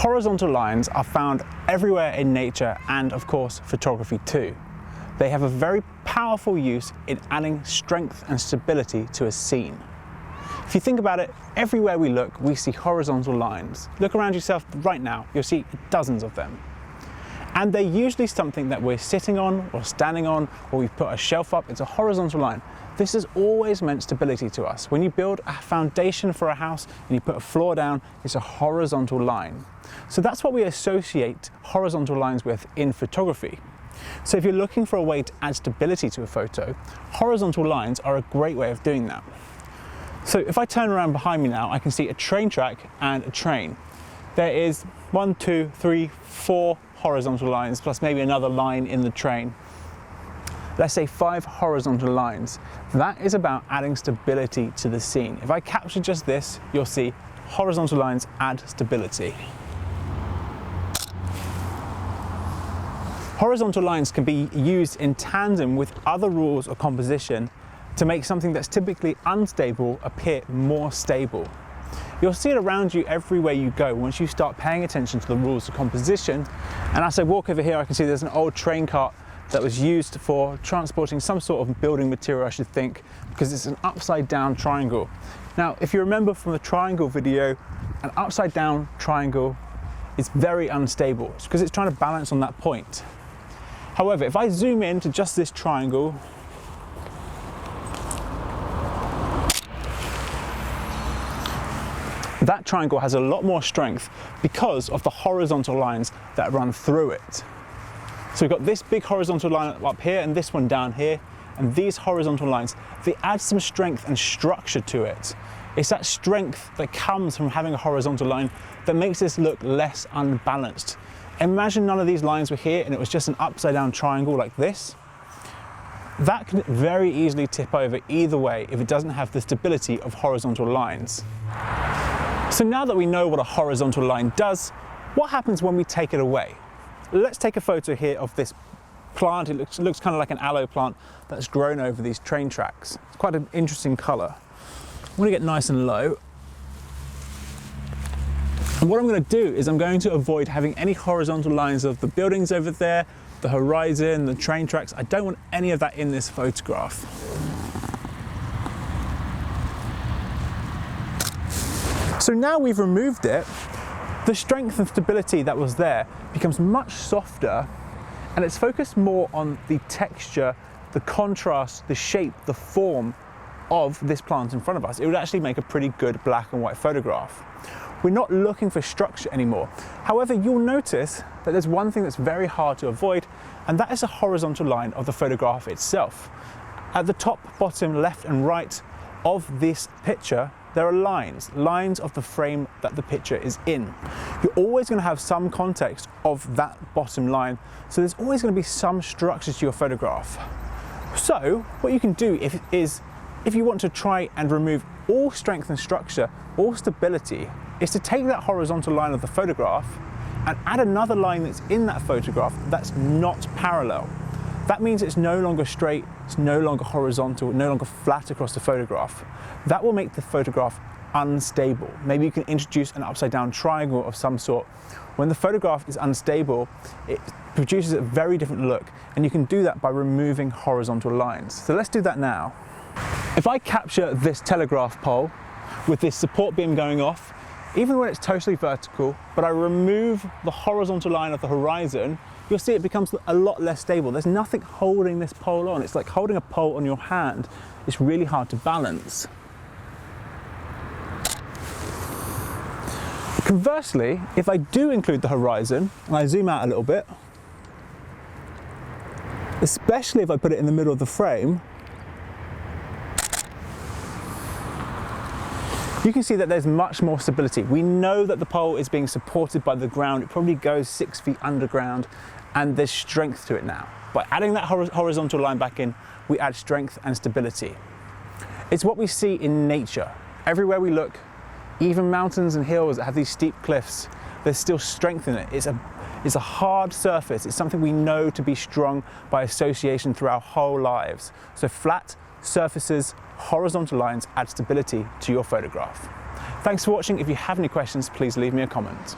Horizontal lines are found everywhere in nature and of course photography too. They have a very powerful use in adding strength and stability to a scene. If you think about it, everywhere we look, we see horizontal lines. Look around yourself right now, you'll see dozens of them. And they're usually something that we're sitting on or standing on, or we've put a shelf up, it's a horizontal line. This has always meant stability to us. When you build a foundation for a house and you put a floor down, it's a horizontal line. So that's what we associate horizontal lines with in photography. So if you're looking for a way to add stability to a photo, horizontal lines are a great way of doing that. So if I turn around behind me now, I can see a train track and a train. There is 1, 2, 3, 4 horizontal lines, plus maybe another line in the train. Let's say 5 horizontal lines. That is about adding stability to the scene. If I capture just this, you'll see horizontal lines add stability. Horizontal lines can be used in tandem with other rules of composition to make something that's typically unstable appear more stable. You'll see it around you everywhere you go once you start paying attention to the rules of composition. And as I walk over here, I can see there's an old train cart that was used for transporting some sort of building material, I should think, because it's an upside down triangle. Now, if you remember from the triangle video, an upside down triangle is very unstable. It's because it's trying to balance on that point. However, if I zoom in to just this triangle, that triangle has a lot more strength because of the horizontal lines that run through it. So we've got this big horizontal line up here and this one down here, and these horizontal lines, they add some strength and structure to it. It's that strength that comes from having a horizontal line that makes this look less unbalanced. Imagine none of these lines were here and it was just an upside down triangle like this. That can very easily tip over either way if it doesn't have the stability of horizontal lines. So now that we know what a horizontal line does, what happens when we take it away? Let's take a photo here of this plant. It looks kind of like an aloe plant that's grown over these train tracks. It's quite an interesting color. I'm going to get nice and low. And what I'm going to do is I'm going to avoid having any horizontal lines of the buildings over there, the horizon, the train tracks. I don't want any of that in this photograph. So now we've removed it, the strength and stability that was there becomes much softer, and it's focused more on the texture, the contrast, the shape, the form of this plant in front of us. It would actually make a pretty good black and white photograph. We're not looking for structure anymore. However, you'll notice that there's one thing that's very hard to avoid, and that is a horizontal line of the photograph itself. At the top, bottom, left and right of this picture, there are lines of the frame that the picture is in. You're always going to have some context of that bottom line, so there's always going to be some structure to your photograph. So what you can do is if you want to try and remove all strength and structure, all stability, is to take that horizontal line of the photograph and add another line that's in that photograph that's not parallel. That means it's no longer straight, it's no longer horizontal, no longer flat across the photograph. That will make the photograph unstable. Maybe you can introduce an upside down triangle of some sort. When the photograph is unstable, it produces a very different look, and you can do that by removing horizontal lines. So let's do that now. If I capture this telegraph pole with this support beam going off, even when it's totally vertical, but I remove the horizontal line of the horizon, you'll see it becomes a lot less stable. There's nothing holding this pole on. It's like holding a pole on your hand. It's really hard to balance. Conversely, if I do include the horizon, and I zoom out a little bit, especially if I put it in the middle of the frame, you can see that there's much more stability. We know that the pole is being supported by the ground. It probably goes 6 feet underground, and there's strength to it now. By adding that horizontal line back in, we add strength and stability. It's what we see in nature. Everywhere we look, even mountains and hills that have these steep cliffs, there's still strength in it. It's a hard surface. It's something we know to be strong by association through our whole lives. So flat surfaces, horizontal lines add stability to your photograph. Thanks for watching. If you have any questions, please leave me a comment.